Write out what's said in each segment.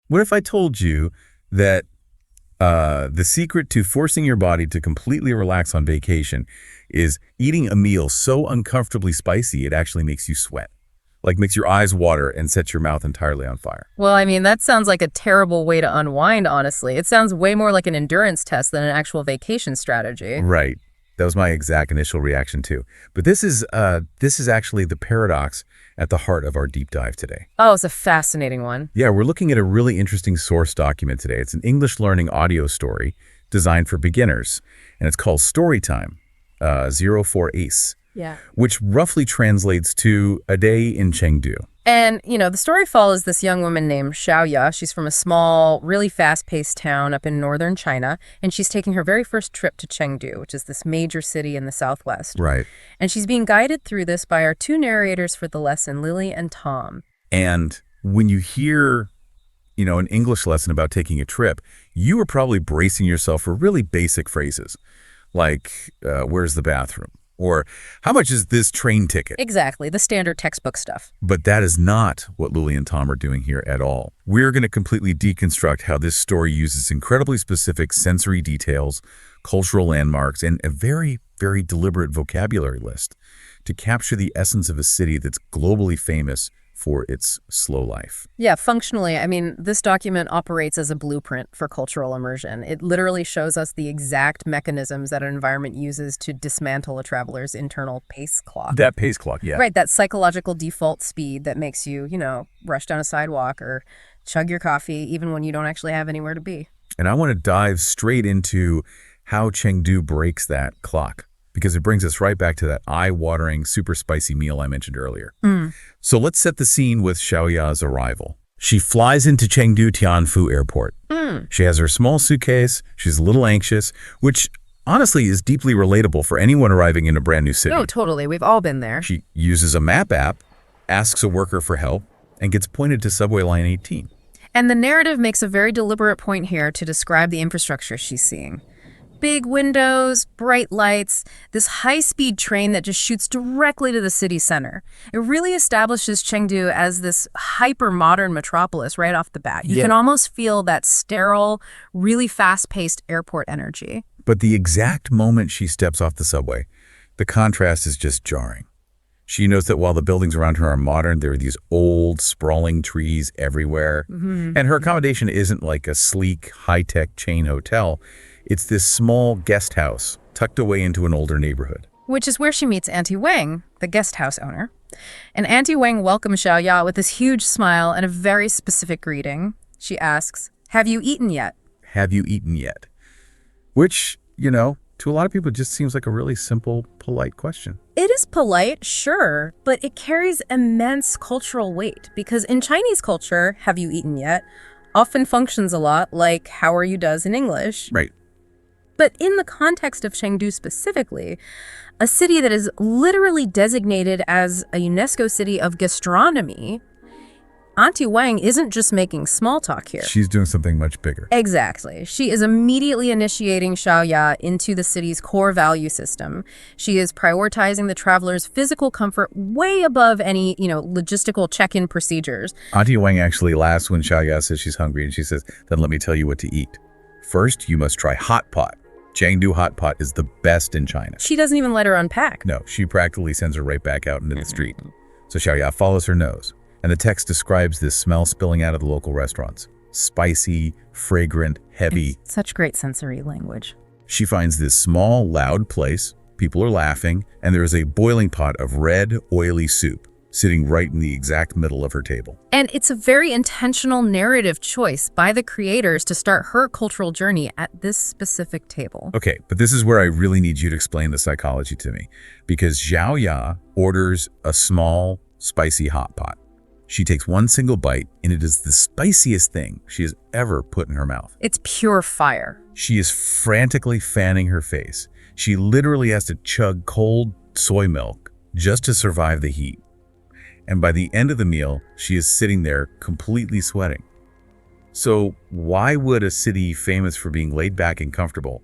What if I told you that the secret to forcing your body to completely relax on vacation is eating a meal so uncomfortably spicy it actually makes you sweat? Like makes your eyes water and sets your mouth entirely on fire. Well, I mean, that sounds like a terrible way to unwind, honestly. It sounds way more like an endurance test than an actual vacation strategy. Right. That was my exact initial reaction too. But this is actually the paradox at the heart of our deep dive today. Oh, it's a fascinating one. Yeah, we're looking at a really interesting source document today. It's an English learning audio story designed for beginners, and it's called Storytime, 04 ACE. Yeah. Which roughly translates to a day in Chengdu. And, the story follows this young woman named Xiaoya. She's from a small, really fast-paced town up in northern China, and she's taking her very first trip to Chengdu, which is this major city in the southwest. Right. And she's being guided through this by our two narrators for the lesson, Lily and Tom. And when you hear, an English lesson about taking a trip, you are probably bracing yourself for really basic phrases, like, where's the bathroom? Or how much is this train ticket? Exactly, the standard textbook stuff. But that is not what Lily and Tom are doing here at all. We're going to completely deconstruct how this story uses incredibly specific sensory details, cultural landmarks, and a very, very deliberate vocabulary list to capture the essence of a city that's globally famous for its slow life. Yeah, functionally, I mean, this document operates as a blueprint for cultural immersion. It literally shows us the exact mechanisms that an environment uses to dismantle a traveler's internal pace clock. That pace clock, yeah. Right, that psychological default speed that makes you, rush down a sidewalk or chug your coffee even when you don't actually have anywhere to be. And I want to dive straight into how Chengdu breaks that clock, because it brings us right back to that eye-watering, super spicy meal I mentioned earlier. So let's set the scene with Xiaoya's arrival. She flies into Chengdu Tianfu Airport. She has her small suitcase. She's a little anxious, which honestly is deeply relatable for anyone arriving in a brand new city. Oh, totally. We've all been there. She uses a map app, asks a worker for help, and gets pointed to subway line 18. And the narrative makes a very deliberate point here to describe the infrastructure she's seeing. Big windows, bright lights, this high-speed train that just shoots directly to the city center. It really establishes Chengdu as this hyper-modern metropolis right off the bat. You can almost feel that sterile, really fast-paced airport energy. But the exact moment she steps off the subway, the contrast is just jarring. She knows that while the buildings around her are modern, there are these old, sprawling trees everywhere. And her accommodation isn't like a sleek, high-tech chain hotel. It's this small guest house tucked away into an older neighborhood. Which is where she meets Auntie Wang, the guest house owner. And Auntie Wang welcomes Xiaoya with this huge smile and a very specific greeting. She asks, "Have you eaten yet?" Have you eaten yet? Which, to a lot of people just seems like a really simple, polite question. It is polite, sure, but it carries immense cultural weight because in Chinese culture, "have you eaten yet?" often functions a lot like "how are you" does in English. Right. But in the context of Chengdu specifically, a city that is literally designated as a UNESCO city of gastronomy, Auntie Wang isn't just making small talk here. She's doing something much bigger. Exactly. She is immediately initiating Xiaoya into the city's core value system. She is prioritizing the traveler's physical comfort way above any, logistical check-in procedures. Auntie Wang actually laughs when Xiaoya says she's hungry, and she says, "Then let me tell you what to eat. First, you must try hot pot. Chengdu hot pot is the best in China." She doesn't even let her unpack. No, she practically sends her right back out into the street. So Xiaoya follows her nose, and the text describes this smell spilling out of the local restaurants. Spicy, fragrant, heavy. It's such great sensory language. She finds this small, loud place. People are laughing, and there is a boiling pot of red, oily soup sitting right in the exact middle of her table. And it's a very intentional narrative choice by the creators to start her cultural journey at this specific table. Okay, but this is where I really need you to explain the psychology to me, because Xiaoya orders a small, spicy hot pot. She takes one single bite, and it is the spiciest thing she has ever put in her mouth. It's pure fire. She is frantically fanning her face. She literally has to chug cold soy milk just to survive the heat. And by the end of the meal, she is sitting there completely sweating. So why would a city famous for being laid back and comfortable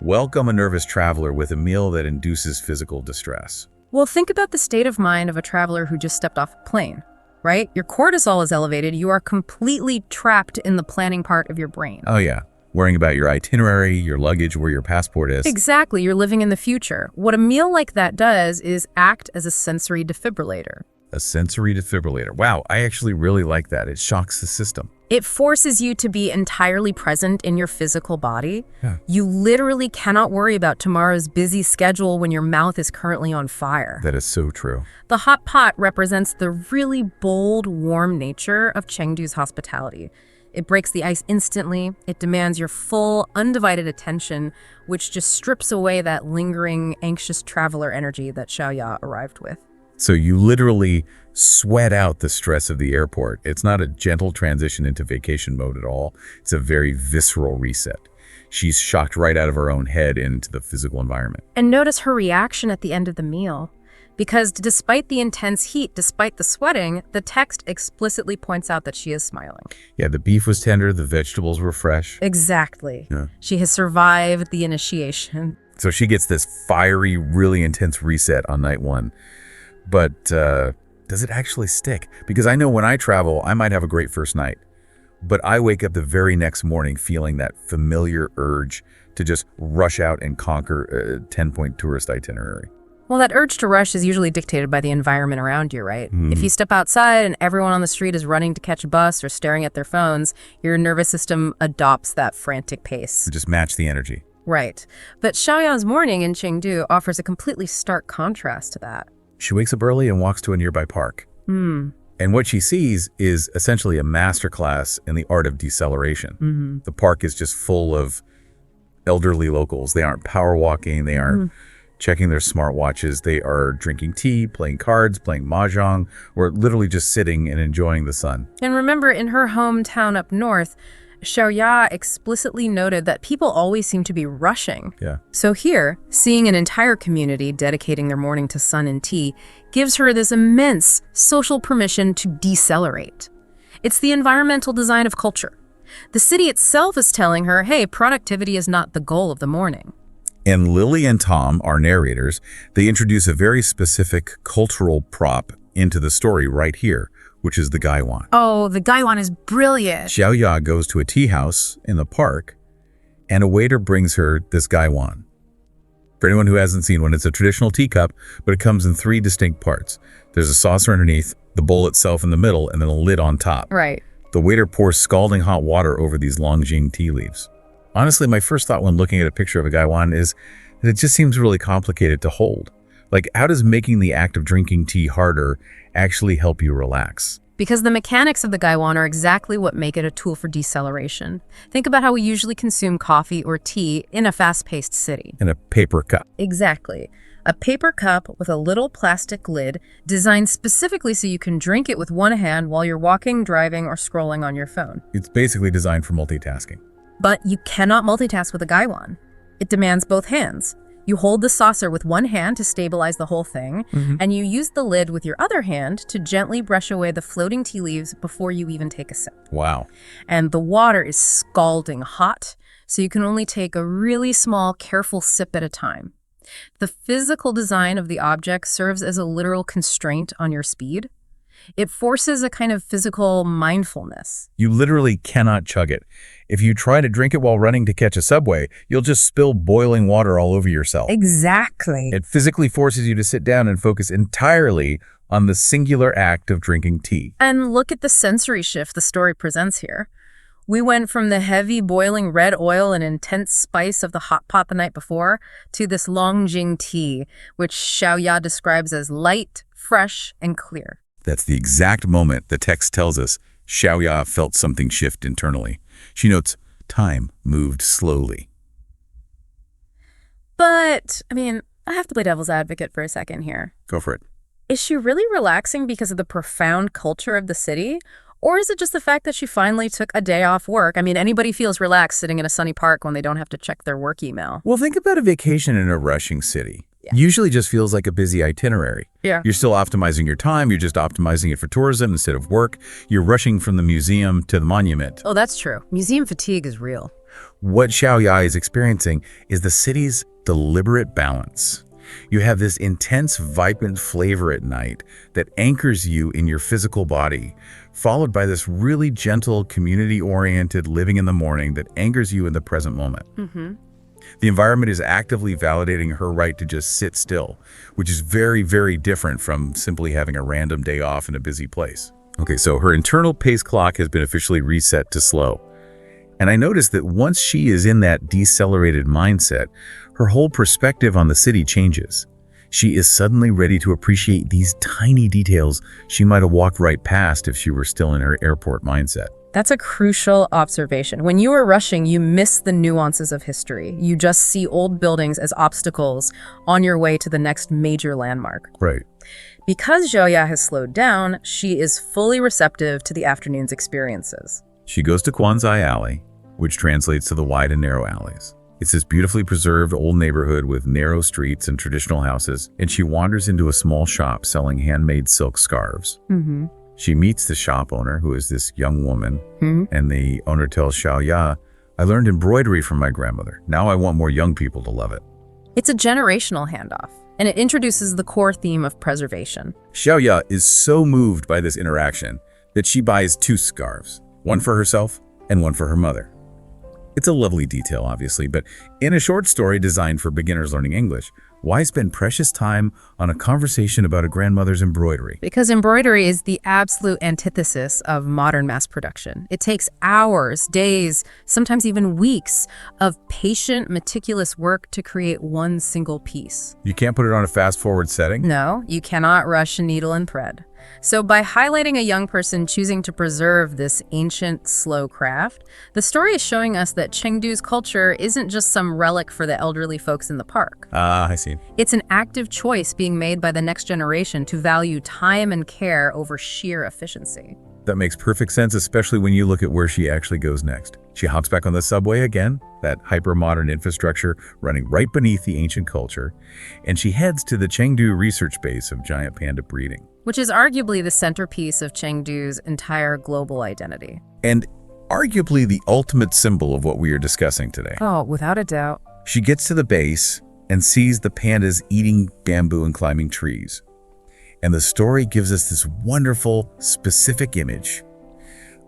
welcome a nervous traveler with a meal that induces physical distress? Well, think about the state of mind of a traveler who just stepped off a plane. right? Your cortisol is elevated. You are completely trapped in the planning part of your brain. Oh, yeah. Worrying about your itinerary, your luggage, where your passport is. Exactly. You're living in the future. What a meal like that does is act as a sensory defibrillator. A sensory defibrillator. Wow, I actually really like that. It shocks the system. It forces you to be entirely present in your physical body. Yeah. You literally cannot worry about tomorrow's busy schedule when your mouth is currently on fire. That is so true. The hot pot represents the really bold, warm nature of Chengdu's hospitality. It breaks the ice instantly. It demands your full, undivided attention, which just strips away that lingering, anxious traveler energy that Xiaoya arrived with. So you literally sweat out the stress of the airport. It's not a gentle transition into vacation mode at all. It's a very visceral reset. She's shocked right out of her own head into the physical environment. And notice her reaction at the end of the meal. Because despite the intense heat, despite the sweating, the text explicitly points out that she is smiling. Yeah, the beef was tender, the vegetables were fresh. Exactly. Yeah. She has survived the initiation. So she gets this fiery, really intense reset on night one. But does it actually stick? Because I know when I travel, I might have a great first night, but I wake up the very next morning feeling that familiar urge to just rush out and conquer a 10-point tourist itinerary. Well, that urge to rush is usually dictated by the environment around you, right? If you step outside and everyone on the street is running to catch a bus or staring at their phones, your nervous system adopts that frantic pace. Just match the energy. Right. But Xiaoya's morning in Chengdu offers a completely stark contrast to that. She wakes up early and walks to a nearby park. And what she sees is essentially a masterclass in the art of deceleration. The park is just full of elderly locals. They aren't power walking. They aren't checking their smartwatches. They are drinking tea, playing cards, playing mahjong, or literally just sitting and enjoying the sun. And remember, in her hometown up north, Xiaoya explicitly noted that people always seem to be rushing. Yeah. So here, seeing an entire community dedicating their morning to sun and tea gives her this immense social permission to decelerate. It's the environmental design of culture. The city itself is telling her, hey, productivity is not the goal of the morning. And Lily and Tom, our narrators, they introduce a very specific cultural prop into the story right here, which is the gaiwan. Oh, the gaiwan is brilliant. Xiaoya goes to a tea house in the park, and a waiter brings her this gaiwan. For anyone who hasn't seen one, it's a traditional teacup, but it comes in 3 distinct parts. There's a saucer underneath, the bowl itself in the middle, and then a lid on top. Right. The waiter pours scalding hot water over these Longjing tea leaves. Honestly, my first thought when looking at a picture of a gaiwan is that it just seems really complicated to hold. Like, how does making the act of drinking tea harder actually help you relax? Because the mechanics of the gaiwan are exactly what make it a tool for deceleration. Think about how we usually consume coffee or tea in a fast-paced city. In a paper cup. Exactly. A paper cup with a little plastic lid designed specifically so you can drink it with one hand while you're walking, driving, or scrolling on your phone. It's basically designed for multitasking. But you cannot multitask with a gaiwan. It demands both hands. You hold the saucer with one hand to stabilize the whole thing, and you use the lid with your other hand to gently brush away the floating tea leaves before you even take a sip. Wow. And the water is scalding hot, so you can only take a really small, careful sip at a time. The physical design of the object serves as a literal constraint on your speed. It forces a kind of physical mindfulness. You literally cannot chug it. If you try to drink it while running to catch a subway, you'll just spill boiling water all over yourself. Exactly. It physically forces you to sit down and focus entirely on the singular act of drinking tea. And look at the sensory shift the story presents here. We went from the heavy boiling red oil and intense spice of the hot pot the night before to this Longjing tea, which Xiaoya describes as light, fresh, and clear. That's the exact moment the text tells us Xiaoya felt something shift internally. She notes time moved slowly. But, I have to play devil's advocate for a second here. Go for it. Is she really relaxing because of the profound culture of the city? Or is it just the fact that she finally took a day off work? Anybody feels relaxed sitting in a sunny park when they don't have to check their work email. Well, think about a vacation in a rushing city. Yeah. Usually just feels like a busy itinerary. Yeah. You're still optimizing your time. You're just optimizing it for tourism instead of work. You're rushing from the museum to the monument. Oh, that's true. Museum fatigue is real. What Xiaoya is experiencing is the city's deliberate balance. You have this intense, vibrant flavor at night that anchors you in your physical body, followed by this really gentle, community-oriented living in the morning that anchors you in the present moment. The environment is actively validating her right to just sit still, which is very, very different from simply having a random day off in a busy place. Okay, so her internal pace clock has been officially reset to slow. And I noticed that once she is in that decelerated mindset, her whole perspective on the city changes. She is suddenly ready to appreciate these tiny details she might have walked right past if she were still in her airport mindset. That's a crucial observation. When you are rushing, you miss the nuances of history. You just see old buildings as obstacles on your way to the next major landmark. Right. Because Xiaoya has slowed down, she is fully receptive to the afternoon's experiences. She goes to Quanzai Alley, which translates to the wide and narrow alleys. It's this beautifully preserved old neighborhood with narrow streets and traditional houses, and she wanders into a small shop selling handmade silk scarves. She meets the shop owner, who is this young woman, and the owner tells Xiaoya, "I learned embroidery from my grandmother. Now I want more young people to love it." It's a generational handoff, and it introduces the core theme of preservation. Xiaoya is so moved by this interaction that she buys 2 scarves, one for herself and one for her mother. It's a lovely detail, obviously, but in a short story designed for beginners learning English, why spend precious time on a conversation about a grandmother's embroidery? Because embroidery is the absolute antithesis of modern mass production. It takes hours, days, sometimes even weeks of patient, meticulous work to create one single piece. You can't put it on a fast-forward setting? No, you cannot rush a needle and thread. So by highlighting a young person choosing to preserve this ancient, slow craft, the story is showing us that Chengdu's culture isn't just some relic for the elderly folks in the park. I see. It's an active choice being made by the next generation to value time and care over sheer efficiency. That makes perfect sense, especially when you look at where she actually goes next. She hops back on the subway again, that hyper-modern infrastructure running right beneath the ancient culture, and she heads to the Chengdu research base of giant panda breeding. Which is arguably the centerpiece of Chengdu's entire global identity. And arguably the ultimate symbol of what we are discussing today. Oh, without a doubt. She gets to the base and sees the pandas eating bamboo and climbing trees. And the story gives us this wonderful, specific image.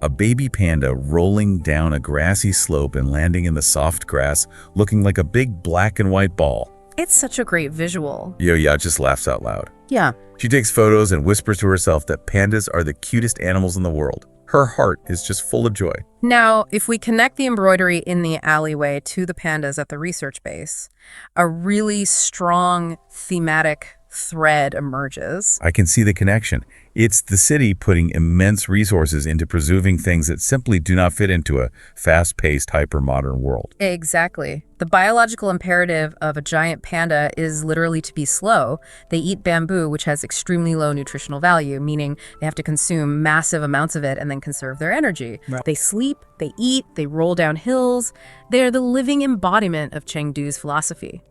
A baby panda rolling down a grassy slope and landing in the soft grass, looking like a big black and white ball. It's such a great visual. Xiaoya just laughs out loud. Yeah. She takes photos and whispers to herself that pandas are the cutest animals in the world. Her heart is just full of joy. Now, if we connect the embroidery in the alleyway to the pandas at the research base, a really strong thematic thread emerges. I can see the connection. It's the city putting immense resources into preserving things that simply do not fit into a fast-paced, hyper-modern world. Exactly. The biological imperative of a giant panda is literally to be slow. They eat bamboo, which has extremely low nutritional value, meaning they have to consume massive amounts of it and then conserve their energy. Right. They sleep, they eat, they roll down hills. They're the living embodiment of Chengdu's philosophy.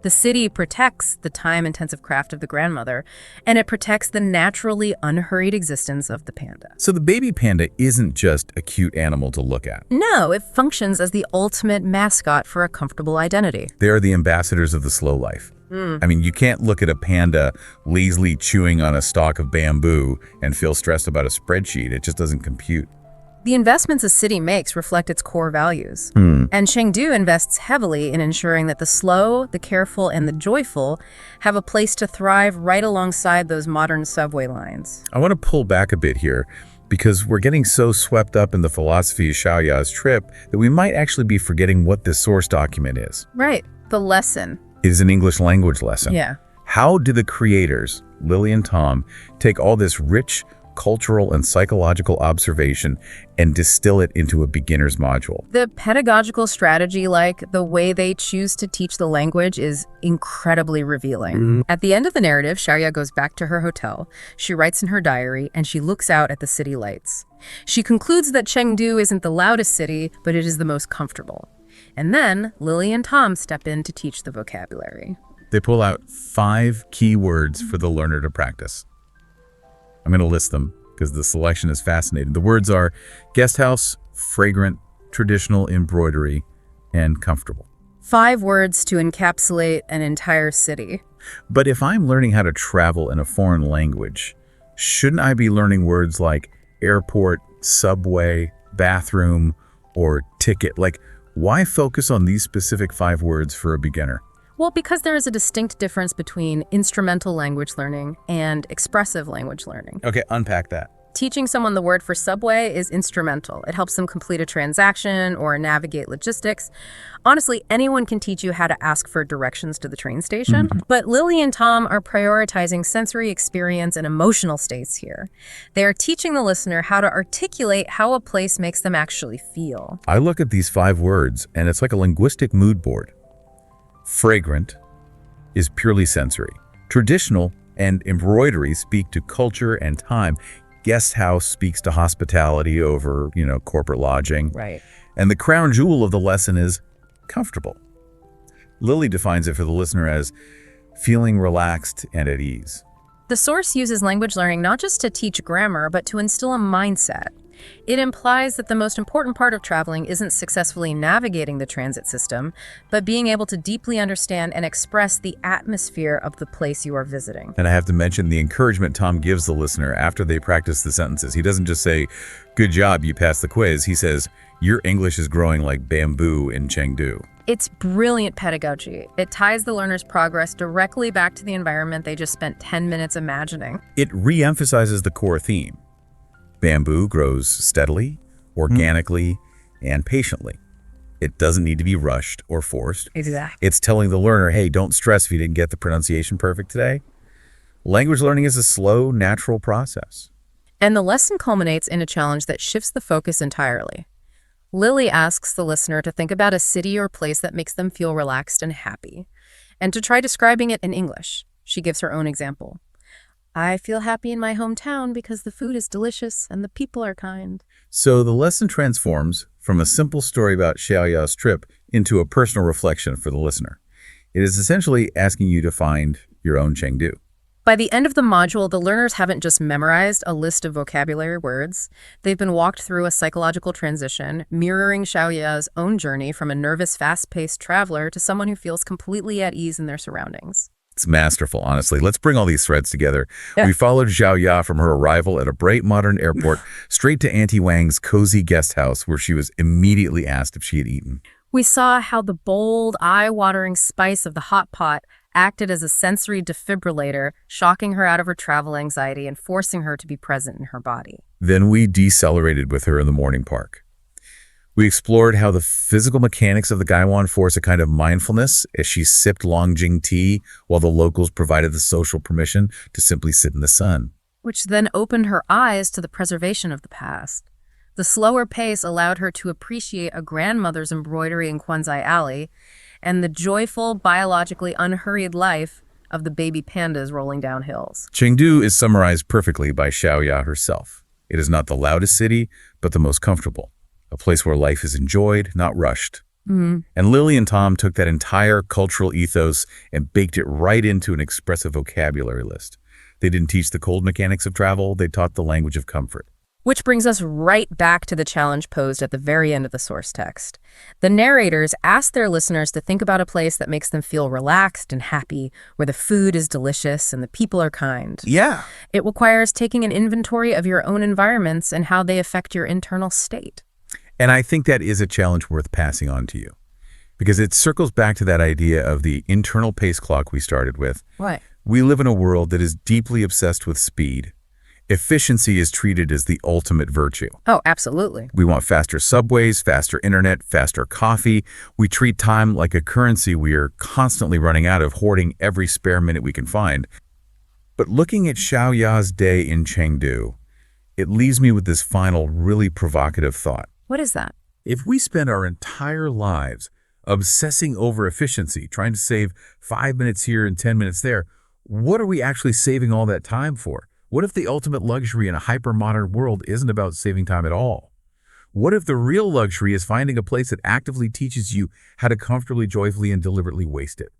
The city protects the time-intensive craft of the grandmother, and it protects the naturally unhurried existence of the panda. So the baby panda isn't just a cute animal to look at. No, it functions as the ultimate mascot for a comfortable identity. They are the ambassadors of the slow life. I mean, you can't look at a panda lazily chewing on a stalk of bamboo and feel stressed about a spreadsheet. It just doesn't compute. The investments a city makes reflect its core values. And Chengdu invests heavily in ensuring that the slow, the careful, and the joyful have a place to thrive right alongside those modern subway lines. I want to pull back a bit here because we're getting so swept up in the philosophy of Xiaoya's trip that we might actually be forgetting what this source document is. Right, the lesson. It is an English language lesson. Yeah. How do the creators, Lily and Tom, take all this rich, cultural and psychological observation and distill it into a beginner's module? The pedagogical strategy, like the way they choose to teach the language, is incredibly revealing. At the end of the narrative, Xiaoya goes back to her hotel. She writes in her diary, and she looks out at the city lights. She concludes that Chengdu isn't the loudest city, but it is the most comfortable. And then Lily and Tom step in to teach the vocabulary. They pull out 5 key words for the learner to practice. I'm going to list them because the selection is fascinating. The words are guesthouse, fragrant, traditional embroidery, and comfortable. 5 words to encapsulate an entire city. But if I'm learning how to travel in a foreign language, shouldn't I be learning words like airport, subway, bathroom, or ticket? Like, why focus on these specific 5 words for a beginner? Well, because there is a distinct difference between instrumental language learning and expressive language learning. Okay, unpack that. Teaching someone the word for subway is instrumental. It helps them complete a transaction or navigate logistics. Honestly, anyone can teach you how to ask for directions to the train station. But Lily and Tom are prioritizing sensory experience and emotional states here. They are teaching the listener how to articulate how a place makes them actually feel. I look at these 5 words, and it's like a linguistic mood board. Fragrant is purely sensory. Traditional and embroidery speak to culture and time. Guesthouse speaks to hospitality over, corporate lodging. Right. And the crown jewel of the lesson is comfortable. Lily defines it for the listener as feeling relaxed and at ease. The source uses language learning not just to teach grammar, but to instill a mindset. It implies that the most important part of traveling isn't successfully navigating the transit system, but being able to deeply understand and express the atmosphere of the place you are visiting. And I have to mention the encouragement Tom gives the listener after they practice the sentences. He doesn't just say, "Good job, you passed the quiz." He says, "Your English is growing like bamboo in Chengdu." It's brilliant pedagogy. It ties the learner's progress directly back to the environment they just spent 10 minutes imagining. It re-emphasizes the core theme. Bamboo grows steadily, organically, and patiently. It doesn't need to be rushed or forced. Exactly. It's telling the learner, hey, don't stress if you didn't get the pronunciation perfect today. Language learning is a slow, natural process. And the lesson culminates in a challenge that shifts the focus entirely. Lily asks the listener to think about a city or place that makes them feel relaxed and happy, and to try describing it in English. She gives her own example. I feel happy in my hometown because the food is delicious and the people are kind. So the lesson transforms from a simple story about Xiaoya's trip into a personal reflection for the listener. It is essentially asking you to find your own Chengdu. By the end of the module, the learners haven't just memorized a list of vocabulary words. They've been walked through a psychological transition, mirroring Xiaoya's own journey from a nervous, fast-paced traveler to someone who feels completely at ease in their surroundings. It's masterful, honestly. Let's bring all these threads together. Yeah. We followed Xiaoya from her arrival at a bright modern airport straight to Auntie Wang's cozy guest house, where she was immediately asked if she had eaten. We saw how the bold, eye-watering spice of the hot pot acted as a sensory defibrillator, shocking her out of her travel anxiety and forcing her to be present in her body. Then we decelerated with her in the morning park. We explored how the physical mechanics of the Gaiwan force a kind of mindfulness as she sipped Longjing tea while the locals provided the social permission to simply sit in the sun. Which then opened her eyes to the preservation of the past. The slower pace allowed her to appreciate a grandmother's embroidery in Quanzai Alley and the joyful, biologically unhurried life of the baby pandas rolling down hills. Chengdu is summarized perfectly by Xiaoya herself. It is not the loudest city, but the most comfortable. A place where life is enjoyed, not rushed. And Lily and Tom took that entire cultural ethos and baked it right into an expressive vocabulary list. They didn't teach the cold mechanics of travel, they taught the language of comfort. Which brings us right back to the challenge posed at the very end of the source text. The narrators ask their listeners to think about a place that makes them feel relaxed and happy, where the food is delicious and the people are kind. Yeah. It requires taking an inventory of your own environments and how they affect your internal state. And I think that is a challenge worth passing on to you, because it circles back to that idea of the internal pace clock we started with. Right. We live in a world that is deeply obsessed with speed. Efficiency is treated as the ultimate virtue. Oh, absolutely. We want faster subways, faster internet, faster coffee. We treat time like a currency we are constantly running out of, hoarding every spare minute we can find. But looking at Xiaoya's day in Chengdu, it leaves me with this final, really provocative thought. What is that? If we spend our entire lives obsessing over efficiency, trying to save 5 minutes here and 10 minutes there, what are we actually saving all that time for? What if the ultimate luxury in a hyper-modern world isn't about saving time at all? What if the real luxury is finding a place that actively teaches you how to comfortably, joyfully, and deliberately waste it?